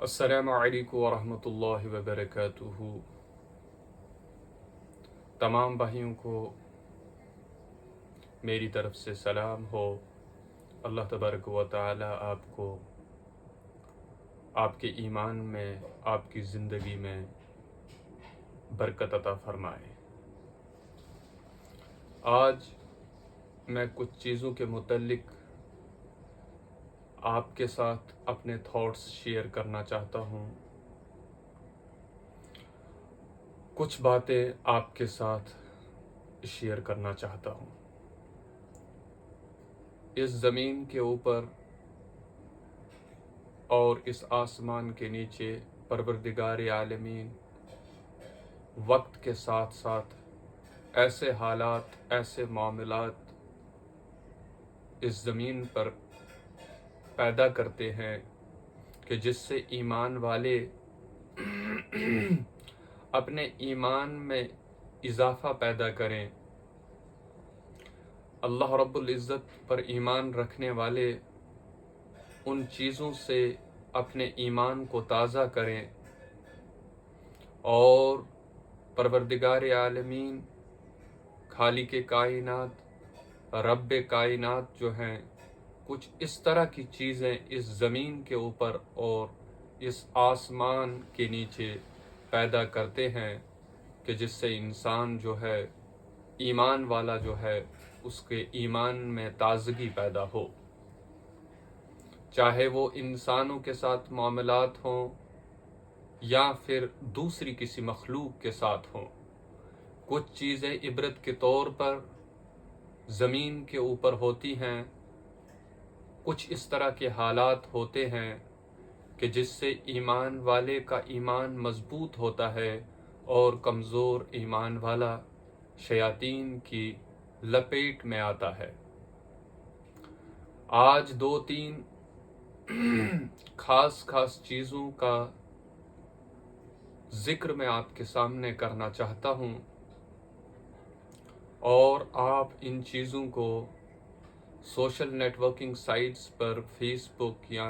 السلام علیکم ورحمۃ اللہ وبرکاتہ۔ تمام بھائیوں کو میری طرف سے سلام ہو۔ اللہ تبارک و تعالی آپ کو آپ کے ایمان میں، آپ کی زندگی میں برکت عطا فرمائے۔ آج میں کچھ چیزوں کے متعلق آپ کے ساتھ اپنے تھاٹس شیئر کرنا چاہتا ہوں، کچھ باتیں آپ کے ساتھ شیئر کرنا چاہتا ہوں۔ اس زمین کے اوپر اور اس آسمان کے نیچے پروردگار عالمین وقت کے ساتھ ساتھ ایسے حالات، ایسے معاملات اس زمین پر پیدا کرتے ہیں کہ جس سے ایمان والے اپنے ایمان میں اضافہ پیدا کریں، اللہ رب العزت پر ایمان رکھنے والے ان چیزوں سے اپنے ایمان کو تازہ کریں، اور پروردگار عالمین خالق کائنات، رب کائنات جو ہیں، کچھ اس طرح کی چیزیں اس زمین کے اوپر اور اس آسمان کے نیچے پیدا کرتے ہیں کہ جس سے انسان جو ہے، ایمان والا جو ہے، اس کے ایمان میں تازگی پیدا ہو، چاہے وہ انسانوں کے ساتھ معاملات ہوں یا پھر دوسری کسی مخلوق کے ساتھ ہوں۔ کچھ چیزیں عبرت کے طور پر زمین کے اوپر ہوتی ہیں، کچھ اس طرح کے حالات ہوتے ہیں کہ جس سے ایمان والے کا ایمان مضبوط ہوتا ہے اور کمزور ایمان والا شیاطین کی لپیٹ میں آتا ہے۔ آج دو تین خاص چیزوں کا ذکر میں آپ کے سامنے کرنا چاہتا ہوں، اور آپ ان چیزوں کو سوشل نیٹ ورکنگ سائٹس پر، فیس بک یا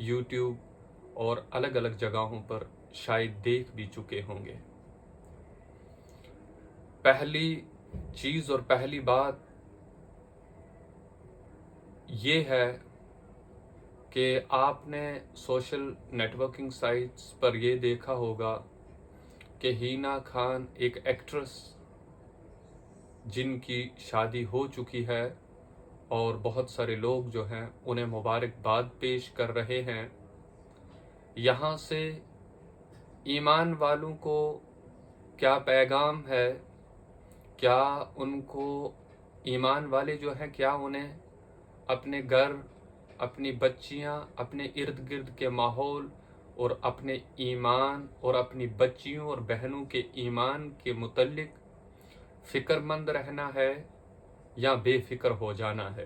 یوٹیوب اور الگ الگ جگہوں پر شاید دیکھ بھی چکے ہوں گے۔ پہلی چیز اور پہلی بات یہ ہے کہ آپ نے سوشل نیٹ ورکنگ سائٹس پر یہ دیکھا ہوگا کہ حنا خان ایک ایکٹریس جن کی شادی ہو چکی ہے، اور بہت سارے لوگ جو ہیں انہیں مبارکباد پیش کر رہے ہیں۔ یہاں سے ایمان والوں کو کیا پیغام ہے؟ کیا ان کو ایمان والے جو ہیں، کیا انہیں اپنے گھر، اپنی بچیاں، اپنے ارد گرد کے ماحول اور اپنے ایمان اور اپنی بچیوں اور بہنوں کے ایمان کے متعلق فکر مند رہنا ہے یا بے فکر ہو جانا ہے؟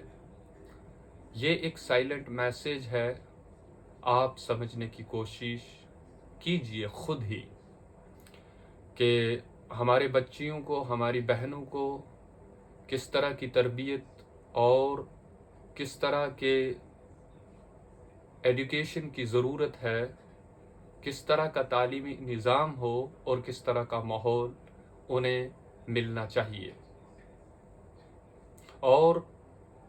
یہ ایک سائلنٹ میسج ہے، آپ سمجھنے کی کوشش کیجئے خود ہی کہ ہمارے بچیوں کو، ہماری بہنوں کو کس طرح کی تربیت اور کس طرح کے ایڈوکیشن کی ضرورت ہے، کس طرح کا تعلیمی نظام ہو اور کس طرح کا ماحول انہیں ملنا چاہیے، اور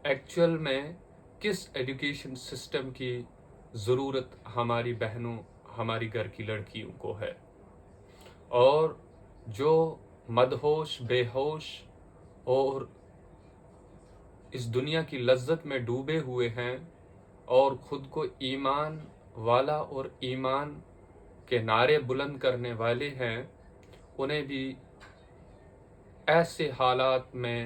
ایکچول میں کس ایڈوکیشن سسٹم کی ضرورت ہماری بہنوں، ہماری گھر کی لڑکیوں کو ہے۔ اور جو مدہوش، بے ہوش اور اس دنیا کی لذت میں ڈوبے ہوئے ہیں اور خود کو ایمان والا اور ایمان کے نعرے بلند کرنے والے ہیں، انہیں بھی ایسے حالات میں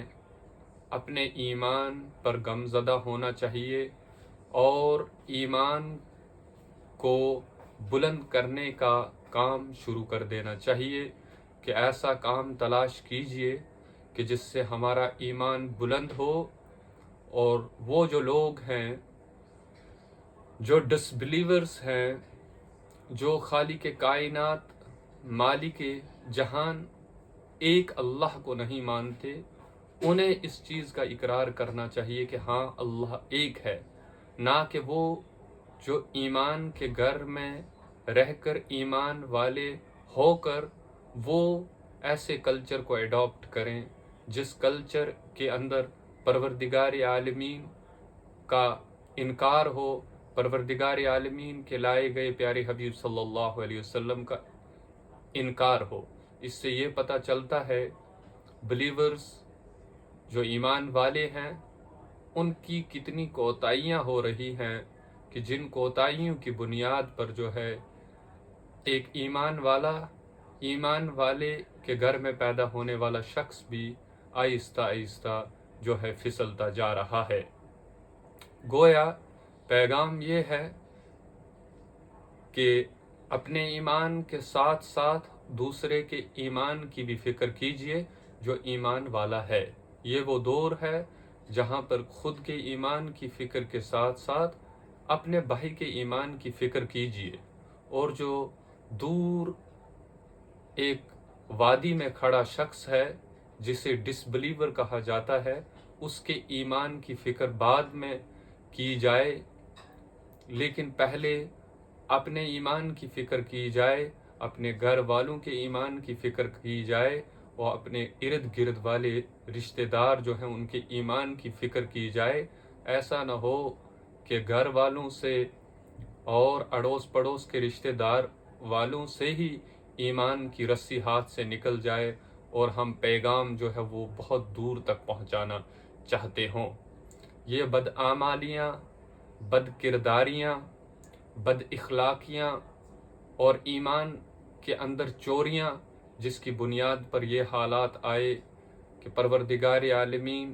اپنے ایمان پر غمزدہ ہونا چاہیے اور ایمان کو بلند کرنے کا کام شروع کر دینا چاہیے کہ ایسا کام تلاش کیجئے کہ جس سے ہمارا ایمان بلند ہو، اور وہ جو لوگ ہیں جو ڈس بلیورز ہیں، جو خالق کائنات، مالک جہان، ایک اللہ کو نہیں مانتے، انہیں اس چیز کا اقرار کرنا چاہیے کہ ہاں اللہ ایک ہے، نہ کہ وہ جو ایمان کے گھر میں رہ کر ایمان والے ہو کر وہ ایسے کلچر کو ایڈاپٹ کریں جس کلچر کے اندر پروردگار عالمین کا انکار ہو، پروردگار عالمین کے لائے گئے پیارے حبیب صلی اللہ علیہ وسلم کا انکار ہو۔ اس سے یہ پتہ چلتا ہے بلیورز جو ایمان والے ہیں ان کی کتنی کوتاہیاں ہو رہی ہیں، کہ جن کوتاہیوں کی بنیاد پر جو ہے ایک ایمان والے کے گھر میں پیدا ہونے والا شخص بھی آہستہ آہستہ جو ہے پھسلتا جا رہا ہے۔ گویا پیغام یہ ہے کہ اپنے ایمان کے ساتھ ساتھ دوسرے کے ایمان کی بھی فکر کیجئے جو ایمان والا ہے۔ یہ وہ دور ہے جہاں پر خود کے ایمان کی فکر کے ساتھ ساتھ اپنے بھائی کے ایمان کی فکر کیجئے، اور جو دور ایک وادی میں کھڑا شخص ہے جسے ڈس بلیور کہا جاتا ہے، اس کے ایمان کی فکر بعد میں کی جائے، لیکن پہلے اپنے ایمان کی فکر کی جائے، اپنے گھر والوں کے ایمان کی فکر کی جائے، اور اپنے ارد گرد والے رشتہ دار جو ہیں ان کے ایمان کی فکر کی جائے۔ ایسا نہ ہو کہ گھر والوں سے اور اڑوس پڑوس کے رشتہ دار والوں سے ہی ایمان کی رسی ہاتھ سے نکل جائے اور ہم پیغام جو ہے وہ بہت دور تک پہنچانا چاہتے ہوں۔ یہ بدعمالیاں، بد کرداریاں، بد اخلاقیاں اور ایمان کے اندر چوریاں، جس کی بنیاد پر یہ حالات آئے کہ پروردگار عالمین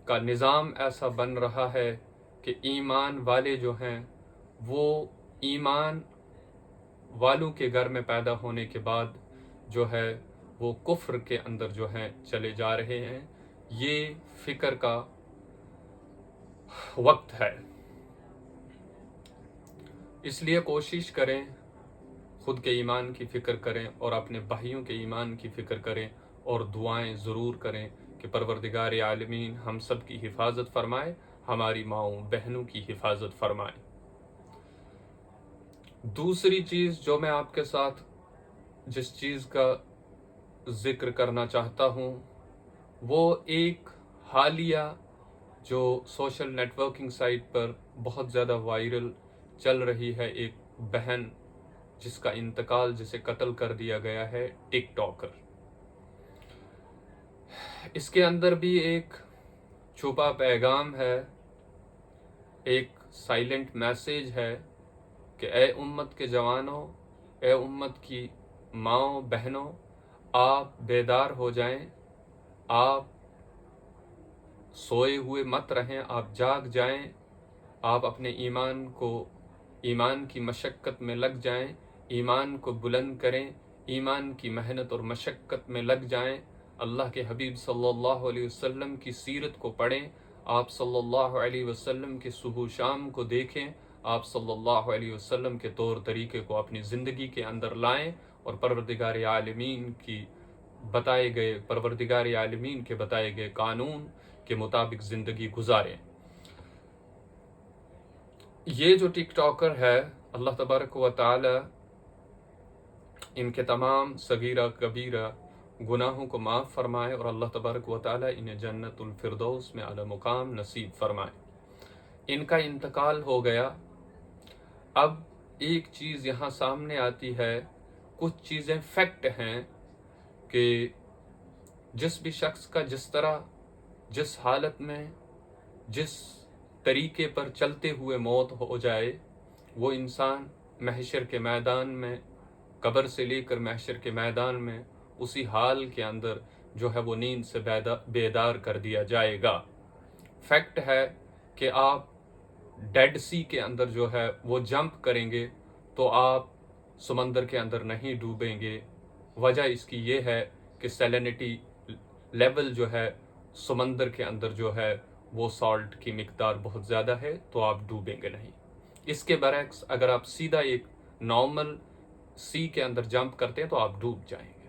کا نظام ایسا بن رہا ہے کہ ایمان والے جو ہیں وہ ایمان والوں کے گھر میں پیدا ہونے کے بعد جو ہے وہ کفر کے اندر جو ہیں چلے جا رہے ہیں۔ یہ فکر کا وقت ہے، اس لیے کوشش کریں خود کے ایمان کی فکر کریں اور اپنے بھائیوں کے ایمان کی فکر کریں، اور دعائیں ضرور کریں کہ پروردگار عالمین ہم سب کی حفاظت فرمائے، ہماری ماؤں بہنوں کی حفاظت فرمائے۔ دوسری چیز جو میں آپ کے ساتھ جس چیز کا ذکر کرنا چاہتا ہوں وہ ایک حالیہ جو سوشل نیٹ ورکنگ سائٹ پر بہت زیادہ وائرل چل رہی ہے، ایک بہن جس کا انتقال، جسے قتل کر دیا گیا ہے، ٹک ٹاکر۔ اس کے اندر بھی ایک چھپا پیغام ہے، ایک سائلنٹ میسیج ہے کہ اے امت کے جوانوں، اے امت کی ماؤں بہنوں، آپ بیدار ہو جائیں، آپ سوئے ہوئے مت رہیں، آپ جاگ جائیں، آپ اپنے ایمان کی مشقت میں لگ جائیں، ایمان کو بلند کریں، ایمان کی محنت اور مشقت میں لگ جائیں، اللہ کے حبیب صلی اللہ علیہ وسلم کی سیرت کو پڑھیں، آپ صلی اللہ علیہ وسلم کے صبح و شام کو دیکھیں، آپ صلی اللہ علیہ وسلم کے طور طریقے کو اپنی زندگی کے اندر لائیں، اور پروردگار عالمین کے بتائے گئے قانون کے مطابق زندگی گزاریں۔ یہ جو ٹک ٹاکر ہے، اللہ تبارک و تعالی ان کے تمام صغیرہ کبیرہ گناہوں کو معاف فرمائے، اور اللہ تبارک و تعالی انہیں جنت الفردوس میں اعلی مقام نصیب فرمائے۔ ان کا انتقال ہو گیا۔ اب ایک چیز یہاں سامنے آتی ہے، کچھ چیزیں فیکٹ ہیں کہ جس بھی شخص کا جس طرح، جس حالت میں، جس طریقے پر چلتے ہوئے موت ہو جائے، وہ انسان محشر کے میدان میں، قبر سے لے کر محشر کے میدان میں، اسی حال کے اندر جو ہے وہ نیند سے بیدار کر دیا جائے گا۔ فیکٹ ہے کہ آپ ڈیڈ سی کے اندر جو ہے وہ جمپ کریں گے تو آپ سمندر کے اندر نہیں ڈوبیں گے۔ وجہ اس کی یہ ہے کہ سیلینٹی لیول جو ہے سمندر کے اندر جو ہے وہ سالٹ کی مقدار بہت زیادہ ہے، تو آپ ڈوبیں گے نہیں۔ اس کے برعکس اگر آپ سیدھا ایک نارمل سی کے اندر جمپ کرتے ہیں تو آپ ڈوب جائیں گے۔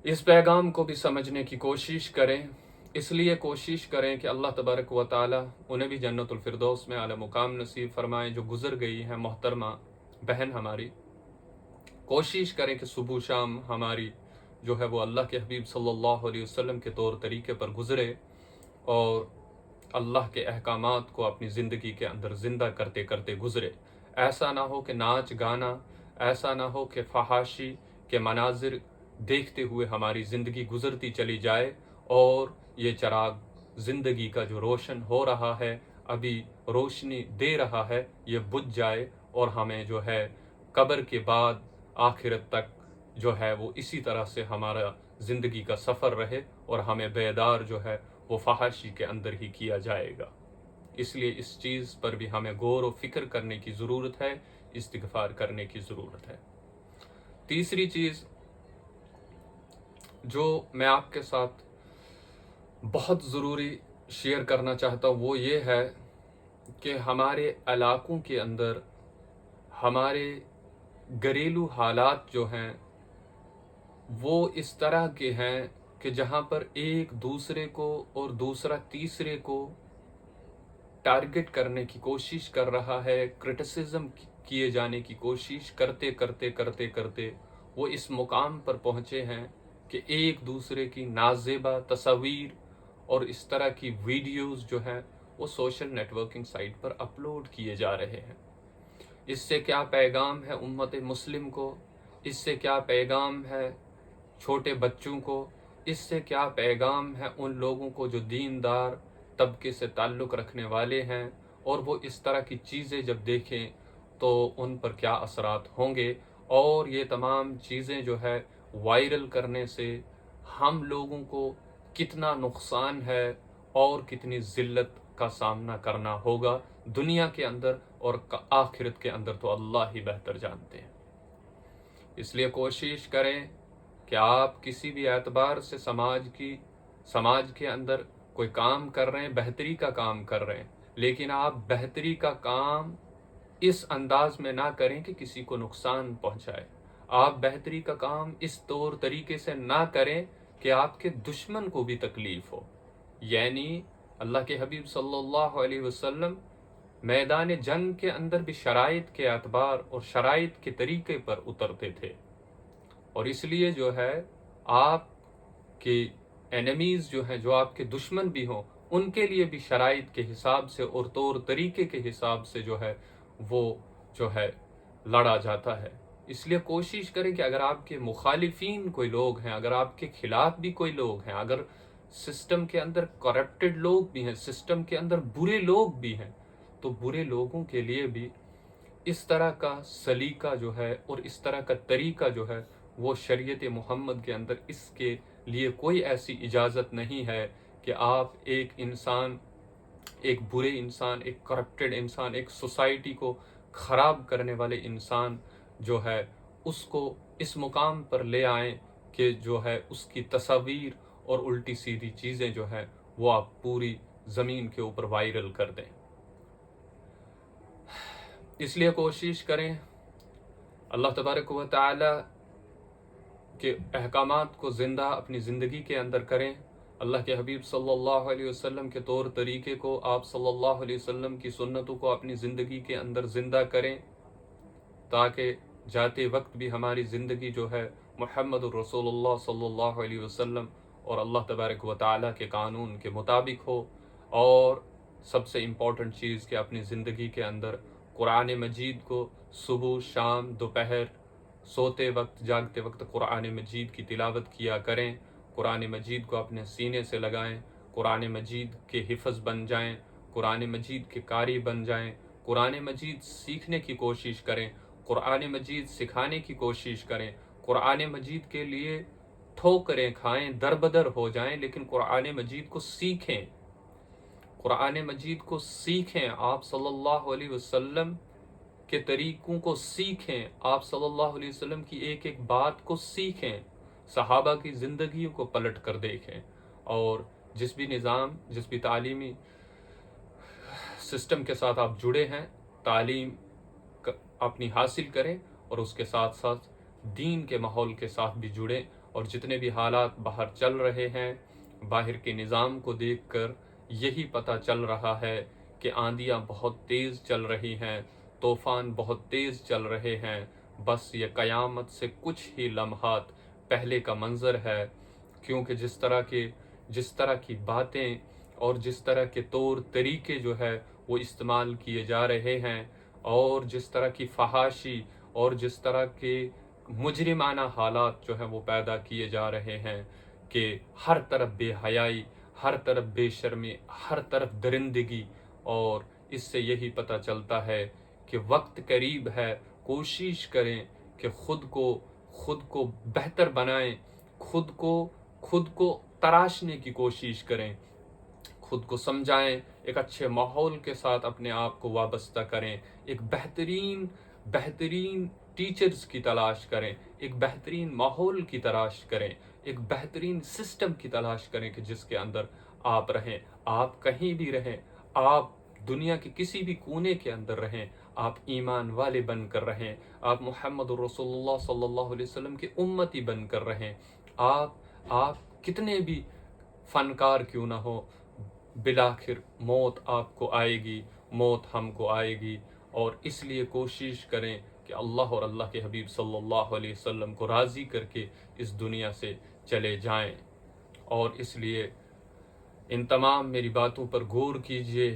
اس پیغام کو بھی سمجھنے کی کوشش کریں، اس لیے کوشش کریں کہ اللہ تبارک و تعالی انہیں بھی جنت الفردوس میں اعلی مقام نصیب فرمائیں. جو گزر گئی ہیں محترمہ بہن ہماری، کوشش کریں کہ صبح شام ہماری جو ہے وہ اللہ کے حبیب صلی اللہ علیہ وسلم کے طور طریقے پر گزرے اور اللہ کے احکامات کو اپنی زندگی کے اندر زندہ کرتے کرتے گزرے. ایسا نہ ہو کہ ناچ گانا، ایسا نہ ہو کہ فحاشی کے مناظر دیکھتے ہوئے ہماری زندگی گزرتی چلی جائے اور یہ چراغ زندگی کا جو روشن ہو رہا ہے، ابھی روشنی دے رہا ہے، یہ بجھ جائے اور ہمیں جو ہے قبر کے بعد آخرت تک جو ہے وہ اسی طرح سے ہمارا زندگی کا سفر رہے اور ہمیں بیدار جو ہے وہ فحاشی کے اندر ہی کیا جائے گا. اس لیے اس چیز پر بھی ہمیں غور و فکر کرنے کی ضرورت ہے، استغفار کرنے کی ضرورت ہے. تیسری چیز جو میں آپ کے ساتھ بہت ضروری شیئر کرنا چاہتا ہوں وہ یہ ہے کہ ہمارے علاقوں کے اندر ہمارے گھریلو حالات جو ہیں وہ اس طرح کے ہیں کہ جہاں پر ایک دوسرے کو اور دوسرا تیسرے کو ٹارگٹ کرنے کی کوشش کر رہا ہے، کرٹیسزم کیے جانے کی کوشش کرتے کرتے کرتے کرتے وہ اس مقام پر پہنچے ہیں کہ ایک دوسرے کی نازیبا تصاویر اور اس طرح کی ویڈیوز جو ہیں وہ سوشل نیٹ ورکنگ سائٹ پر اپلوڈ کیے جا رہے ہیں. اس سے کیا پیغام ہے امت مسلم کو؟ اس سے کیا پیغام ہے چھوٹے بچوں کو؟ اس سے کیا پیغام ہے ان لوگوں کو جو دیندار طبقے سے تعلق رکھنے والے ہیں اور وہ اس طرح کی چیزیں جب دیکھیں تو ان پر کیا اثرات ہوں گے؟ اور یہ تمام چیزیں جو ہے وائرل کرنے سے ہم لوگوں کو کتنا نقصان ہے اور کتنی ذلت کا سامنا کرنا ہوگا دنیا کے اندر اور آخرت کے اندر تو اللہ ہی بہتر جانتے ہیں. اس لیے کوشش کریں کہ آپ کسی بھی اعتبار سے سماج کے اندر کوئی کام کر رہے ہیں، بہتری کا کام کر رہے ہیں، لیکن آپ بہتری کا کام اس انداز میں نہ کریں کہ کسی کو نقصان پہنچائے. آپ بہتری کا کام اس طور طریقے سے نہ کریں کہ آپ کے دشمن کو بھی تکلیف ہو. یعنی اللہ کے حبیب صلی اللہ علیہ وسلم میدان جنگ کے اندر بھی شرائط کے اعتبار اور شرائط کے طریقے پر اترتے تھے، اور اس لیے جو ہے آپ کے اینیمیز جو ہیں، جو آپ کے دشمن بھی ہوں، ان کے لیے بھی شرائط کے حساب سے اور طور طریقے کے حساب سے جو ہے وہ جو ہے لڑا جاتا ہے. اس لیے کوشش کریں کہ اگر آپ کے مخالفین کوئی لوگ ہیں، اگر آپ کے خلاف بھی کوئی لوگ ہیں، اگر سسٹم کے اندر کرپٹڈ لوگ بھی ہیں، سسٹم کے اندر برے لوگ بھی ہیں، تو برے لوگوں کے لیے بھی اس طرح کا سلیقہ جو ہے اور اس طرح کا طریقہ جو ہے وہ شریعت محمد کے اندر اس کے لیے کوئی ایسی اجازت نہیں ہے کہ آپ ایک انسان، ایک برے انسان، ایک کرپٹڈ انسان، ایک سوسائٹی کو خراب کرنے والے انسان جو ہے اس کو اس مقام پر لے آئیں کہ جو ہے اس کی تصاویر اور الٹی سیدھی چیزیں جو ہے وہ آپ پوری زمین کے اوپر وائرل کر دیں. اس لیے کوشش کریں اللہ تبارک و تعالی کے احکامات کو زندہ اپنی زندگی کے اندر کریں. اللہ کے حبیب صلی اللہ علیہ وسلم کے طور طریقے کو، آپ صلی اللہ علیہ وسلم کی سنتوں کو اپنی زندگی کے اندر زندہ کریں تاکہ جاتے وقت بھی ہماری زندگی جو ہے محمد الرسول اللہ صلی اللہ علیہ وسلم اور اللہ تبارک و تعالی کے قانون کے مطابق ہو. اور سب سے امپورٹنٹ چیز کہ اپنی زندگی کے اندر قرآن مجید کو صبح شام دوپہر سوتے وقت جاگتے وقت قرآن مجید کی تلاوت کیا کریں. قرآن مجید کو اپنے سینے سے لگائیں، قرآن مجید کے حفظ بن جائیں، قرآن مجید کے قاری بن جائیں، قرآن مجید سیکھنے کی کوشش کریں، قرآن مجید سکھانے کی کوشش کریں، قرآن مجید کے لیے ٹھوکریں کھائیں، دربدر ہو جائیں، لیکن قرآن مجید کو سیکھیں، قرآن مجید کو سیکھیں. آپ صلی اللہ علیہ وسلم کے طریقوں کو سیکھیں، آپ صلی اللہ علیہ وسلم کی ایک ایک بات کو سیکھیں، صحابہ کی زندگیوں کو پلٹ کر دیکھیں، اور جس بھی نظام، جس بھی تعلیمی سسٹم کے ساتھ آپ جڑے ہیں، تعلیم اپنی حاصل کریں اور اس کے ساتھ ساتھ دین کے ماحول کے ساتھ بھی جڑیں. اور جتنے بھی حالات باہر چل رہے ہیں باہر کے نظام کو دیکھ کر یہی پتہ چل رہا ہے کہ آندیاں بہت تیز چل رہی ہیں، طوفان بہت تیز چل رہے ہیں، بس یہ قیامت سے کچھ ہی لمحات پہلے کا منظر ہے، کیونکہ جس طرح کی باتیں اور جس طرح کے طور طریقے جو ہے وہ استعمال کیے جا رہے ہیں، اور جس طرح کی فحاشی اور جس طرح کے مجرمانہ حالات جو ہیں وہ پیدا کیے جا رہے ہیں کہ ہر طرف بے حیائی، ہر طرف بے شرمی، ہر طرف درندگی، اور اس سے یہی پتہ چلتا ہے کہ وقت قریب ہے۔ کوشش کریں کہ خود کو بہتر بنائیں، خود کو تراشنے کی کوشش کریں، خود کو سمجھائیں، ایک اچھے ماحول کے ساتھ اپنے آپ کو وابستہ کریں، ایک بہترین ٹیچرز کی تلاش کریں، ایک بہترین ماحول کی تلاش کریں، ایک بہترین سسٹم کی تلاش کریں کہ جس کے اندر آپ رہیں۔ آپ کہیں بھی رہیں، آپ دنیا کے کسی بھی کونے کے اندر رہیں، آپ ایمان والے بن کر رہیں، آپ محمد رسول اللہ صلی اللہ علیہ وسلم کی امتی بن کر رہیں۔ آپ کتنے بھی فنکار کیوں نہ ہو، بالآخر موت آپ کو آئے گی، موت ہم کو آئے گی، اور اس لیے کوشش کریں کہ اللہ اور اللہ کے حبیب صلی اللہ علیہ وسلم کو راضی کر کے اس دنیا سے چلے جائیں۔ اور اس لیے ان تمام میری باتوں پر غور کیجیے،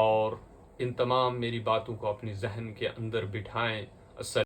اور ان تمام میری باتوں کو اپنے ذہن کے اندر بٹھائیں۔